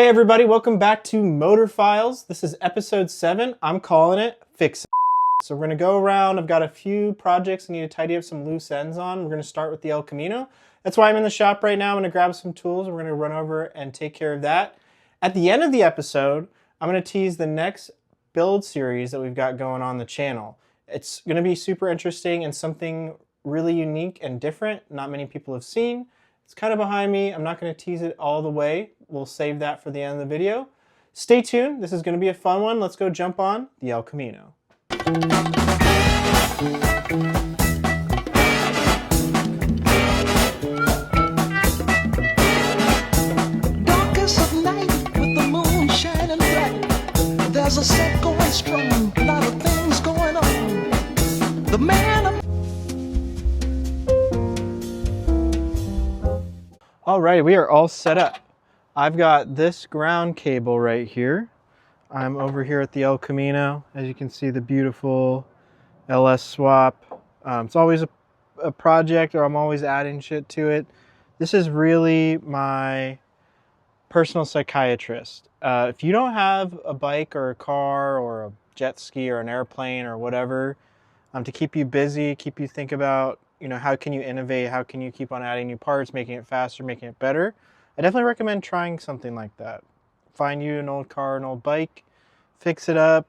Hey everybody, welcome back to MotorFiles. This is episode 7. I'm calling it Fixin Sh. So we're going to go around. I've got a few projects I need to tidy up some loose ends on. We're going to start with the El Camino. That's why I'm in the shop right now. I'm going to grab some tools. We're going to run over and take care of that. At the end of the episode, I'm going to tease the next build series that we've got going on the channel. It's going to be super interesting and something really unique and different. Not many people have seen. It's kind of behind me. I'm not going to tease it all the way. We'll save that for the end of the video. Stay tuned. This is going to be a fun one. Let's go jump on the El Camino. Darkest of night with the moon shining bright. There's a set going strong, a lot of things going on. The man of Alrighty, we are all set up. I've got this ground cable right here. I'm over here at the El Camino. As you can see, the beautiful LS swap. It's always a project, or I'm always adding shit to it. This is really my personal psychiatrist. If you don't have a bike or a car or a jet ski or an airplane or whatever to keep you busy, keep you think about, how can you innovate? How can you keep on adding new parts, making it faster, making it better? I definitely recommend trying something like that. Find you an old car, an old bike, fix it up,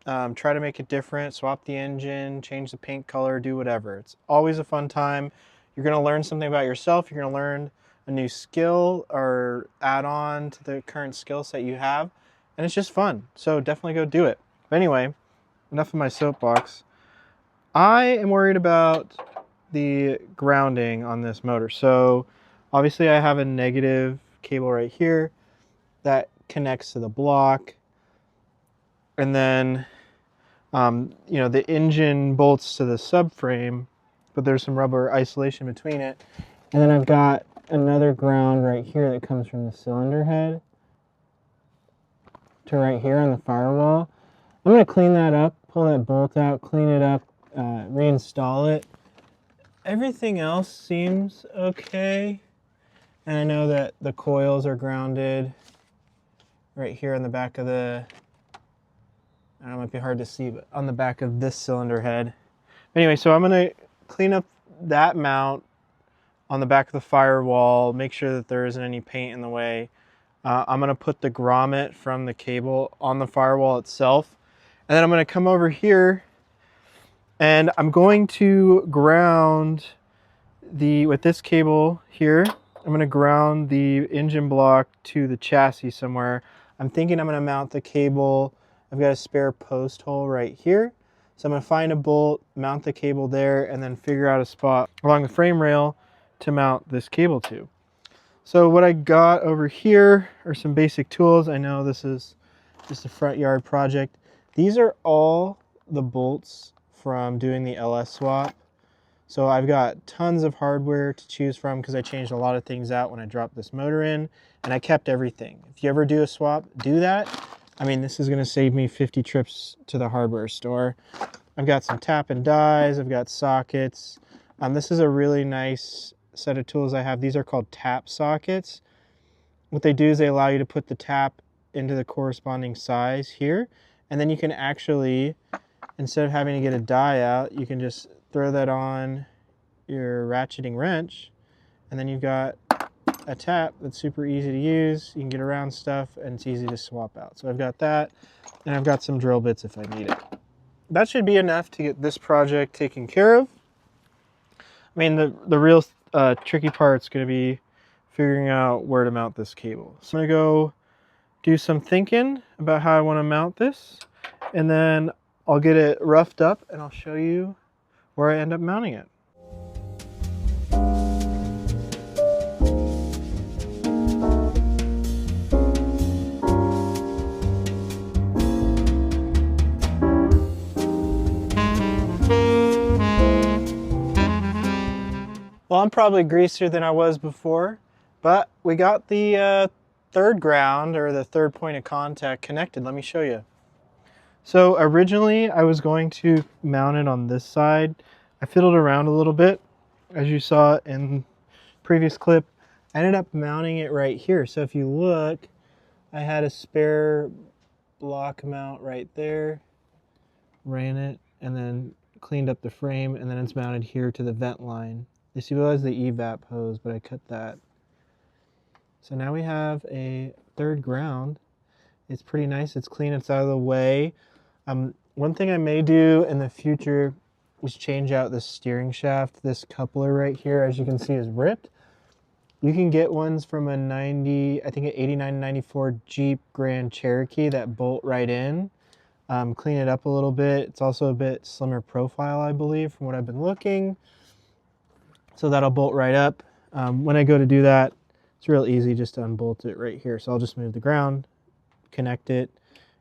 try to make it different, swap the engine, change the paint color, do whatever. It's always a fun time. You're going to learn something about yourself. You're going to learn a new skill or add on to the current skill set you have. And it's just fun. So definitely go do it. But anyway, enough of my soapbox. I am worried about the grounding on this motor. So obviously I have a negative cable right here that connects to the block. And then, the engine bolts to the subframe, but there's some rubber isolation between it. And then I've got another ground right here that comes from the cylinder head to right here on the firewall. I'm going to clean that up, pull that bolt out, clean it up, reinstall it. Everything else seems okay. And I know that the coils are grounded right here on the back of the, I don't know, it might be hard to see, but on the back of this cylinder head. Anyway, so I'm going to clean up that mount on the back of the firewall, make sure that there isn't any paint in the way. I'm going to put the grommet from the cable on the firewall itself. And then I'm going to come over here and I'm going to ground with this cable here, I'm going to ground the engine block to the chassis somewhere. I'm thinking I'm going to mount the cable. I've got a spare post hole right here. So I'm going to find a bolt, mount the cable there, and then figure out a spot along the frame rail to mount this cable to. So what I got over here are some basic tools. I know this is just a front yard project. These are all the bolts from doing the LS swap. So I've got tons of hardware to choose from because I changed a lot of things out when I dropped this motor in, and I kept everything. If you ever do a swap, do that. I mean, this is going to save me 50 trips to the hardware store. I've got some tap and dies. I've got sockets. This is a really nice set of tools I have. These are called tap sockets. What they do is they allow you to put the tap into the corresponding size here, and then you can actually, instead of having to get a die out, you can just throw that on your ratcheting wrench, and then you've got a tap that's super easy to use. You can get around stuff, and it's easy to swap out. So I've got that, and I've got some drill bits if I need it. That should be enough to get this project taken care of. I mean, the real tricky part's going to be figuring out where to mount this cable. So I'm going to go do some thinking about how I want to mount this, and then I'll get it roughed up and I'll show you where I end up mounting it. Well, I'm probably greasier than I was before, but we got the third ground, or the third point of contact, connected. Let me show you. So originally I was going to mount it on this side. I fiddled around a little bit, as you saw in previous clip. I ended up mounting it right here. So if you look, I had a spare block mount right there, ran it, and then cleaned up the frame, and then it's mounted here to the vent line. This was the evap hose, but I cut that. So now we have a third ground. It's pretty nice. It's clean. It's out of the way. One thing I may do in the future is change out this steering shaft. This coupler right here, as you can see, is ripped. You can get ones from a 90, I think an 89, 94 Jeep Grand Cherokee that bolt right in. Clean it up a little bit. It's also a bit slimmer profile, I believe, from what I've been looking. So that'll bolt right up. When I go to do that, it's real easy just to unbolt it right here. So I'll just move the ground, connect it,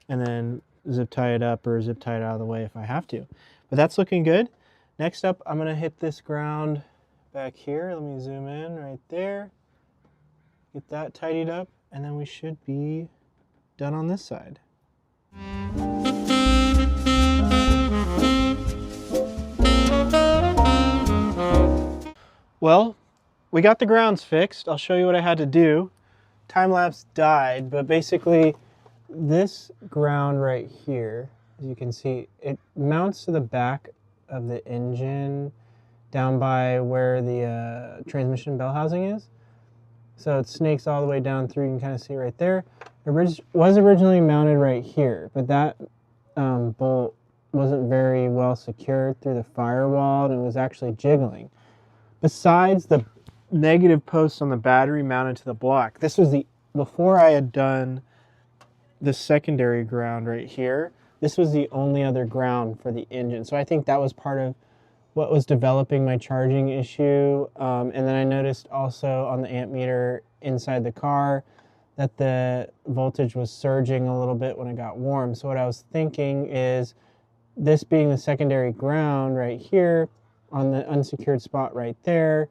and then zip tie it up or zip tie it out of the way if I have to. But that's looking good. Next up, I'm gonna hit this ground back here. Let me zoom in right there. Get that tidied up, and then we should be done on this side. Well, we got the grounds fixed. I'll show you what I had to do. Time-lapse died, but basically this ground right here, as you can see, it mounts to the back of the engine down by where the transmission bell housing is. So it snakes all the way down through. You can kind of see right there. It was originally mounted right here, but that bolt wasn't very well secured through the firewall, and it was actually jiggling. Besides the negative posts on the battery mounted to the block, this was before I had done the secondary ground right here, this was the only other ground for the engine. So I think that was part of what was developing my charging issue. And then I noticed also on the amp meter inside the car that the voltage was surging a little bit when it got warm. So what I was thinking is, this being the secondary ground right here on the unsecured spot right there,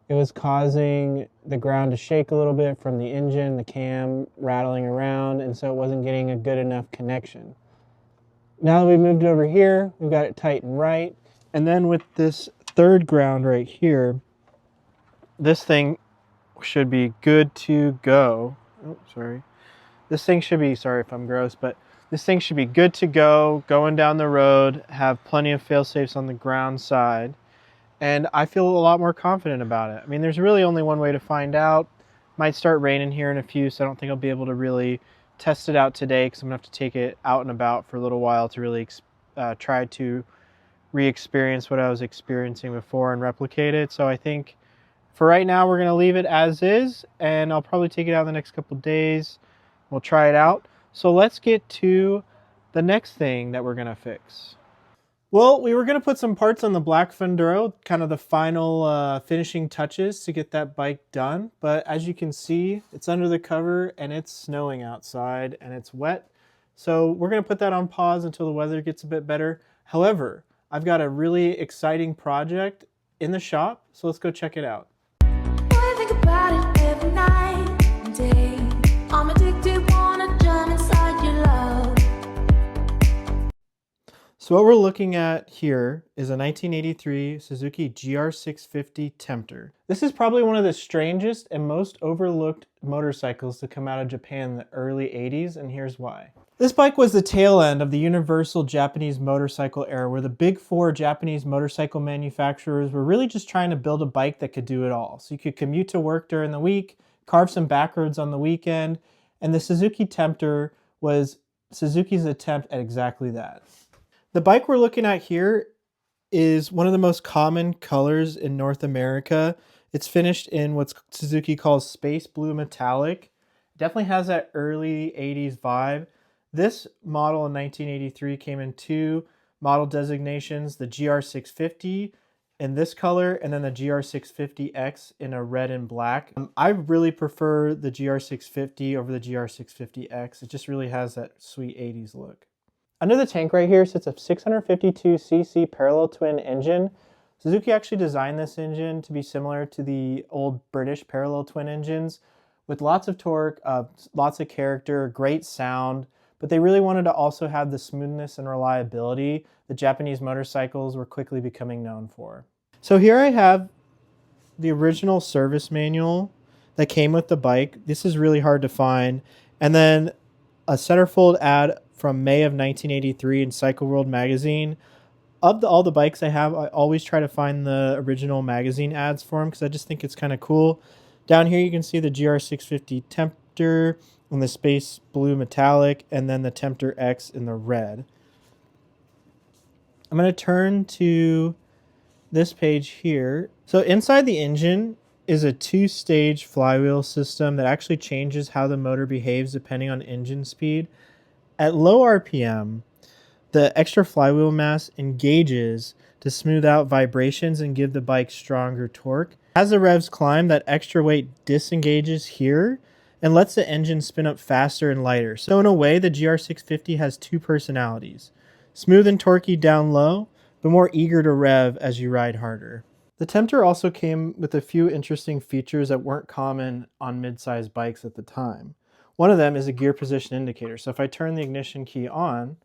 it was causing the ground to shake a little bit from the engine, the cam rattling around, and so it wasn't getting a good enough connection. Now that we've moved it over here, we've got it tight and right. And then with this third ground right here, this thing should be good to go. Oh, sorry. This thing should be, sorry if I'm gross, but this thing should be good to go, going down the road, have plenty of fail-safes on the ground side. And I feel a lot more confident about it. I mean, there's really only one way to find out. Might start raining here in a few, so I don't think I'll be able to really test it out today, because I'm going to have to take it out and about for a little while to really try to re-experience what I was experiencing before and replicate it. So I think for right now, we're going to leave it as is, and I'll probably take it out in the next couple days. We'll try it out. So let's get to the next thing that we're going to fix. Well, we were going to put some parts on the black Funduro, kind of the final finishing touches to get that bike done. But as you can see, it's under the cover and it's snowing outside and it's wet. So we're going to put that on pause until the weather gets a bit better. However, I've got a really exciting project in the shop, so let's go check it out. I think about it every night and day. I'm addicted, wanna jump inside your love. So what we're looking at here is a 1983 Suzuki GR650 Tempter. This is probably one of the strangest and most overlooked motorcycles to come out of Japan in the early 80s, and here's why. This bike was the tail end of the universal Japanese motorcycle era, where the big four Japanese motorcycle manufacturers were really just trying to build a bike that could do it all. So you could commute to work during the week, carve some back roads on the weekend, and the Suzuki Tempter was Suzuki's attempt at exactly that. The bike we're looking at here is one of the most common colors in North America. It's finished in what Suzuki calls space blue metallic. It definitely has that early 80s vibe. This model in 1983 came in two model designations, the GR650 in this color and then the GR650X in a red and black. I really prefer the GR650 over the GR650X. It just really has that sweet 80s look. Under the tank right here sits a 652cc parallel twin engine. Suzuki actually designed this engine to be similar to the old British parallel twin engines, with lots of torque, lots of character, great sound, but they really wanted to also have the smoothness and reliability that Japanese motorcycles were quickly becoming known for. So here I have the original service manual that came with the bike. This is really hard to find, And then a centerfold ad from May of 1983 in Cycle World magazine. Of all the bikes I have, I always try to find the original magazine ads for them because I just think it's kind of cool. Down here you can see the GR650 Tempter in the space blue metallic, and then the Tempter X in the red. I'm going to turn to this page here. So inside the engine is a 2-stage flywheel system that actually changes how the motor behaves depending on engine speed. At low RPM, the extra flywheel mass engages to smooth out vibrations and give the bike stronger torque. As the revs climb, that extra weight disengages here and lets the engine spin up faster and lighter. So in a way, the GR650 has two personalities. Smooth and torquey down low, but more eager to rev as you ride harder. The Tempter also came with a few interesting features that weren't common on mid-sized bikes at the time. One of them is a gear position indicator. So if I turn the ignition key on,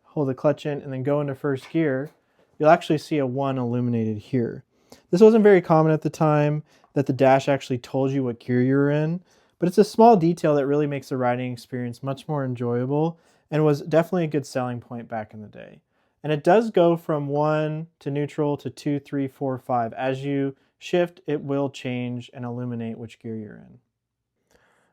hold the clutch in, and then go into first gear, you'll actually see a 1 illuminated here. This wasn't very common at the time, that the dash actually told you what gear you're in, but it's a small detail that really makes the riding experience much more enjoyable and was definitely a good selling point back in the day. And it does go from 1 to neutral to 2, 3, 4, 5. As you shift, it will change and illuminate which gear you're in.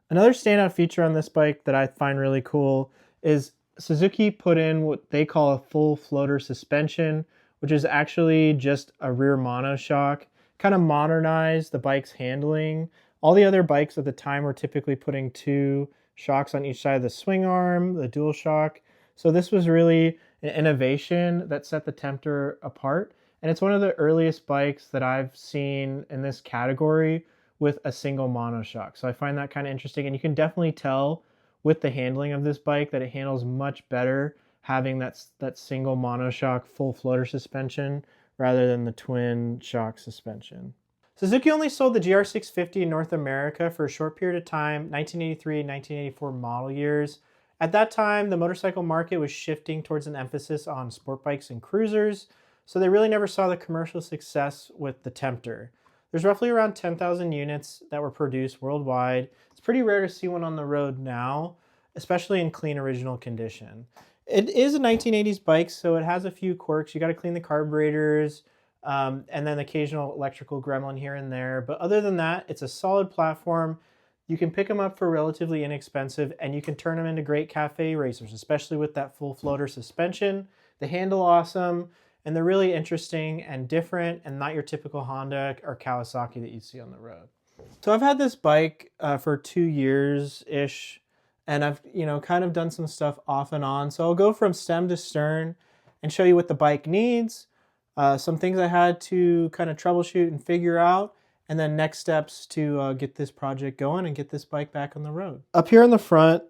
Another standout feature on this bike that I find really cool is Suzuki put in what they call a full floater suspension, which is actually just a rear monoshock. Kind of modernized the bike's handling. All the other bikes at the time were typically putting 2 shocks on each side of the swing arm, the dual shock. So this was really an innovation that set the Tempter apart. And it's one of the earliest bikes that I've seen in this category with a single monoshock. So I find that kind of interesting. And you can definitely tell with the handling of this bike that it handles much better having that single monoshock full floater suspension rather than the twin shock suspension. Suzuki only sold the GR650 in North America for a short period of time, 1983 and 1984 model years. At that time, the motorcycle market was shifting towards an emphasis on sport bikes and cruisers, so they really never saw the commercial success with the Tempter. There's roughly around 10,000 units that were produced worldwide. It's pretty rare to see one on the road now, especially in clean original condition. It is a 1980s bike, so it has a few quirks. You got to clean the carburetors, and then occasional electrical gremlin here and there. But other than that, it's a solid platform. You can pick them up for relatively inexpensive, and you can turn them into great cafe racers, especially with that full floater suspension. They handle awesome, and they're really interesting and different, and not your typical Honda or Kawasaki that you see on the road. So I've had this bike for 2 years-ish, and I've kind of done some stuff off and on. So I'll go from stem to stern and show you what the bike needs, some things I had to kind of troubleshoot and figure out, and then next steps to get this project going and get this bike back on the road. Up here on the front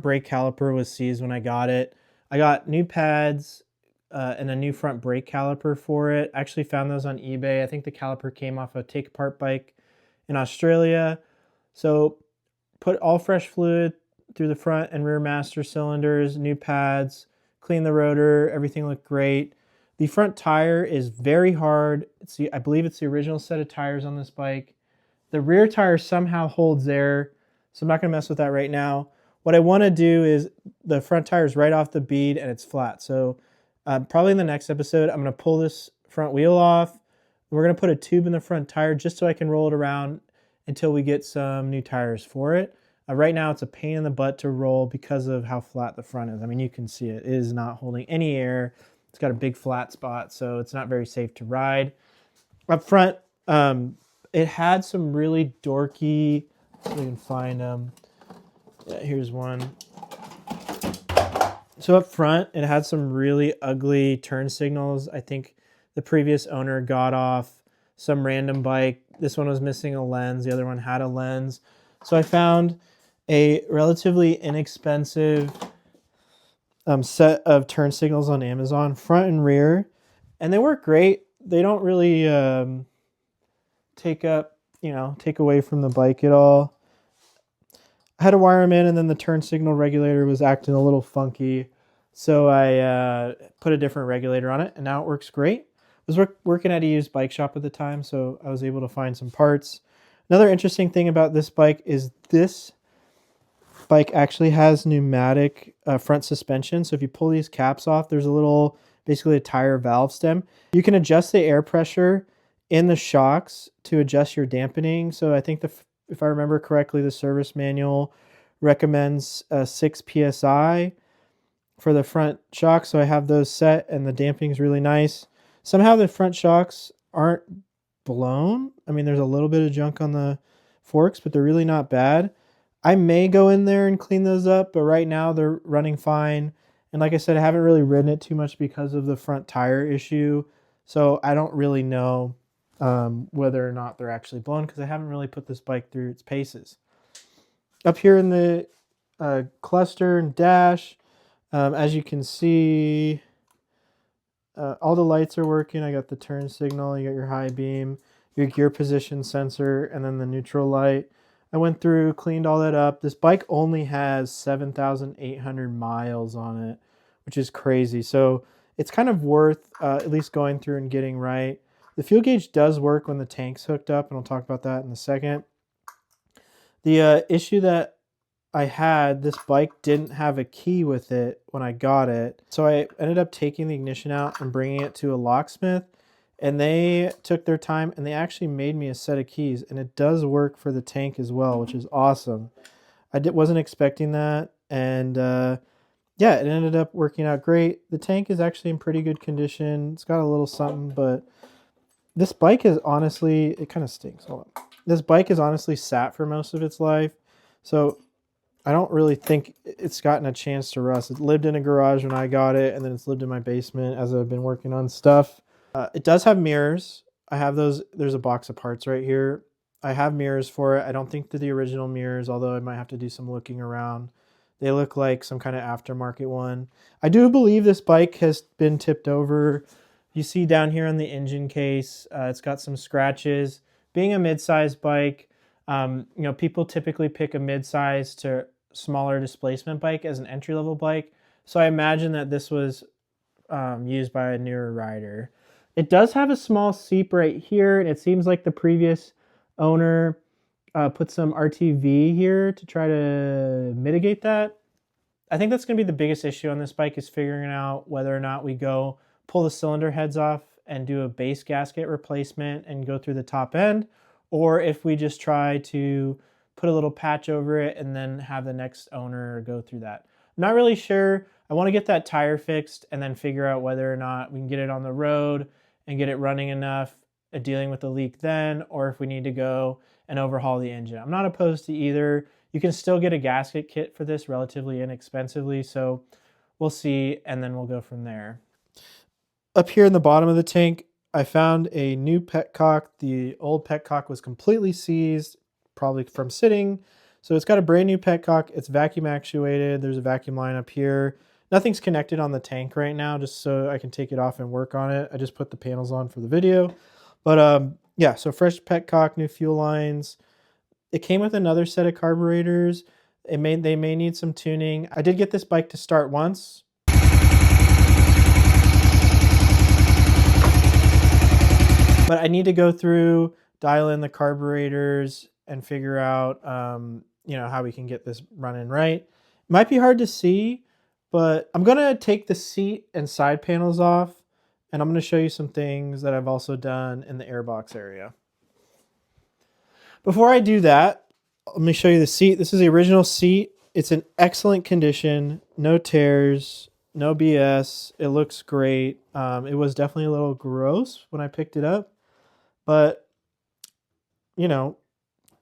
brake caliper was seized when I got it. I got new pads and a new front brake caliper for it. I actually found those on eBay. I think the caliper came off a take-apart bike in Australia. So put all fresh fluid through the front and rear master cylinders, new pads, clean the rotor, everything looked great. The front tire is very hard. I believe it's the original set of tires on this bike. The rear tire somehow holds air, so I'm not going to mess with that right now. What I want to do is the front tire is right off the bead and it's flat. So probably in the next episode, I'm going to pull this front wheel off. We're going to put a tube in the front tire just so I can roll it around until we get some new tires for it. Right now, it's a pain in the butt to roll because of how flat the front is. I mean, you can see it. It is not holding any air. It's got a big flat spot, so it's not very safe to ride. Up front, it had some really dorky, so you can find them. Yeah, here's one. So up front, it had some really ugly turn signals. I think the previous owner got off some random bike. This one was missing a lens. The other one had a lens. So I found a relatively inexpensive set of turn signals on Amazon, front and rear, and they work great. They don't really take away from the bike at all. I had to wire them in, and then the turn signal regulator was acting a little funky, so I put a different regulator on it, and now it works great. I was working at a used bike shop at the time, so I was able to find some parts. Another interesting thing about this bike is this bike actually has pneumatic front suspension. So if you pull these caps off, there's a little, basically a tire valve stem. You can adjust the air pressure in the shocks to adjust your dampening. So I think if I remember correctly, the service manual recommends 6 psi for the front shocks. So I have those set and the dampening is really nice. Somehow the front shocks aren't blown. I mean, there's a little bit of junk on the forks, but they're really not bad. I may go in there and clean those up, but right now they're running fine. And like I said, I haven't really ridden it too much because of the front tire issue. So I don't really know whether or not they're actually blown because I haven't really put this bike through its paces. Up here in the cluster and dash, as you can see, all the lights are working. I got the turn signal, you got your high beam, your gear position sensor, and then the neutral light. I went through, cleaned all that up. This bike only has 7,800 miles on it, which is crazy. So it's kind of worth at least going through and getting right. The fuel gauge does work when the tank's hooked up, and I'll talk about that in a second. The issue that I had, this bike didn't have a key with it when I got it. So I ended up taking the ignition out and bringing it to a locksmith, and they took their time and they actually made me a set of keys, and it does work for the tank as well, which is awesome. I wasn't expecting that, and yeah, it ended up working out great. The tank is actually in pretty good condition. It's got a little something, but this bike is honestly, it kind of stinks. Hold on. This bike is honestly sat for most of its life, so I don't really think it's gotten a chance to rust. It lived in a garage when I got it, and then it's lived in my basement as I've been working on stuff. It does have mirrors. I have those. There's a box of parts right here. I have mirrors for it. I don't think they're the original mirrors, although I might have to do some looking around. They look like some kind of aftermarket one. I do believe this bike has been tipped over. You see down here on the engine case, it's got some scratches. Being a mid-sized bike, people typically pick a mid-size to smaller displacement bike as an entry-level bike. So I imagine that this was used by a newer rider. It does have a small seep right here, and it seems like the previous owner put some RTV here to try to mitigate that. I think that's going to be the biggest issue on this bike, is figuring out whether or not we go pull the cylinder heads off and do a base gasket replacement and go through the top end, or if we just try to put a little patch over it and then have the next owner go through that. I'm not really sure. I want to get that tire fixed and then figure out whether or not we can get it on the road and get it running enough, dealing with the leak then, or if we need to go and overhaul the engine. I'm not opposed to either. You can still get a gasket kit for this relatively inexpensively, so we'll see, and then we'll go from there. Up here in the bottom of the tank, I found a new petcock. The old petcock was completely seized, probably from sitting. So it's got a brand new petcock. It's vacuum actuated. There's a vacuum line up here. Nothing's connected on the tank right now, just so I can take it off and work on it. I just put the panels on for the video. But yeah, so fresh petcock, new fuel lines. It came with another set of carburetors. They may need some tuning. I did get this bike to start once. But I need to go through, dial in the carburetors, and figure out, how we can get this running right. It might be hard to see, but I'm going to take the seat and side panels off, and I'm going to show you some things that I've also done in the airbox area. Before I do that, let me show you the seat. This is the original seat. It's in excellent condition, no tears, no BS. It looks great. It was definitely a little gross when I picked it up, but,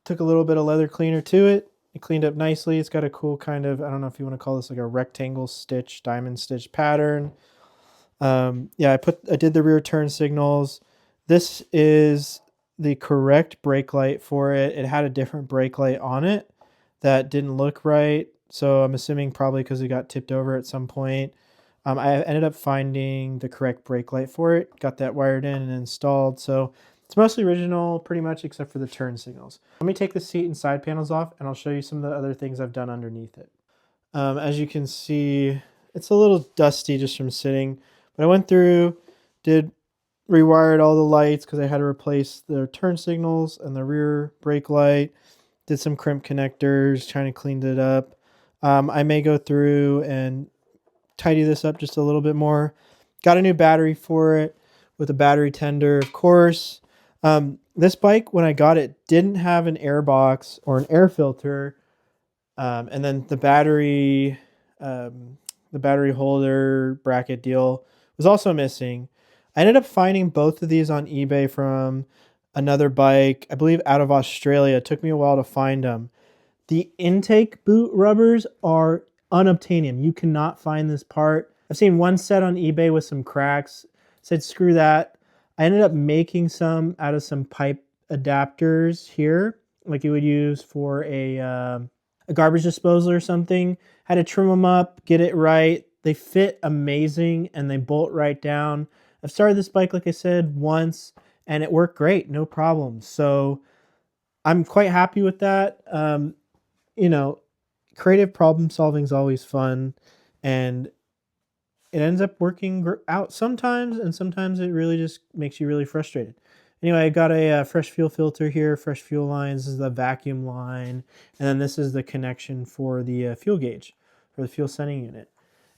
took a little bit of leather cleaner to it. It cleaned up nicely. It's got a cool kind of, I don't know if you want to call this like a rectangle stitch, diamond stitch pattern. Yeah, I did the rear turn signals. This is the correct brake light for it. It had a different brake light on it that didn't look right. So I'm assuming probably because it got tipped over at some point. I ended up finding the correct brake light for it, got that wired in and installed. So it's mostly original pretty much except for the turn signals. Let me take the seat and side panels off and I'll show you some of the other things I've done underneath it. As you can see, it's a little dusty just from sitting, but I went through, rewired all the lights because I had to replace the turn signals and the rear brake light, did some crimp connectors, kind of cleaned it up. I may go through and tidy this up just a little bit more. Got a new battery for it with a battery tender, of course. This bike, when I got it, didn't have an air box or an air filter. And then the battery holder bracket deal was also missing. I ended up finding both of these on eBay from another bike, I believe out of Australia. It took me a while to find them. The intake boot rubbers are unobtainium. You cannot find this part. I've seen one set on eBay with some cracks. Said screw that. I ended up making some out of some pipe adapters here, like you would use for a garbage disposal or something. Had to trim them up, get it right. They fit amazing and they bolt right down. I've started this bike, like I said, once and it worked great, no problem. So I'm quite happy with that. You know, creative problem solving is always fun, and it ends up working out sometimes, and sometimes it really just makes you really frustrated. Anyway, I got a fresh fuel filter here, fresh fuel lines. This is the vacuum line, and then this is the connection for the fuel gauge, for the fuel sending unit.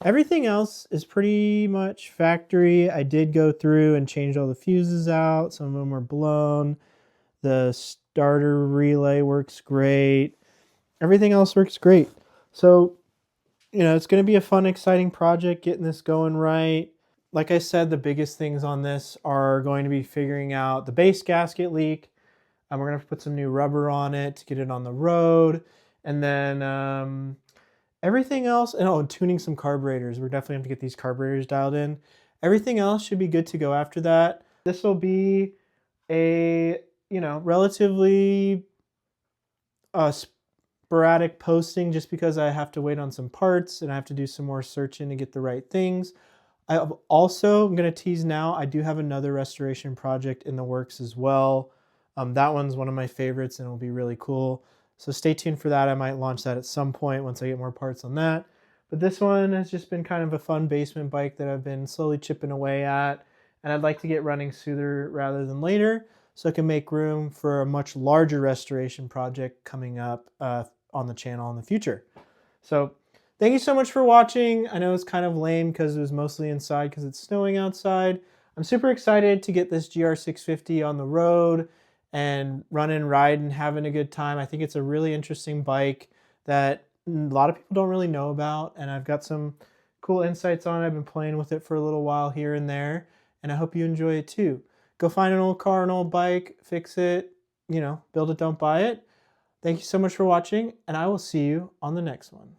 Everything else is pretty much factory. I did go through and change all the fuses out. Some of them were blown. The starter relay works great. Everything else works great. So, you know, it's going to be a fun, exciting project getting this going right. Like I said, the biggest things on this are going to be figuring out the base gasket leak. We're going to have to put some new rubber on it to get it on the road. And then everything else, and tuning some carburetors. We're definitely going to get these carburetors dialed in. Everything else should be good to go after that. This will be a, relatively sporadic posting just because I have to wait on some parts and I have to do some more searching to get the right things. I'm going to tease now, I do have another restoration project in the works as well. That one's one of my favorites and it'll be really cool. So stay tuned for that. I might launch that at some point once I get more parts on that. But this one has just been kind of a fun basement bike that I've been slowly chipping away at. And I'd like to get running sooner rather than later so I can make room for a much larger restoration project coming up on the channel in the future. So thank you so much for watching. I know it's kind of lame because it was mostly inside because it's snowing outside. I'm super excited to get this GR650 on the road and running, riding, having a good time. I think it's a really interesting bike that a lot of people don't really know about, and I've got some cool insights on it. I've been playing with it for a little while here and there, and I hope you enjoy it too. Go find an old car, an old bike, fix it, build it, don't buy it. Thank you so much for watching, and I will see you on the next one.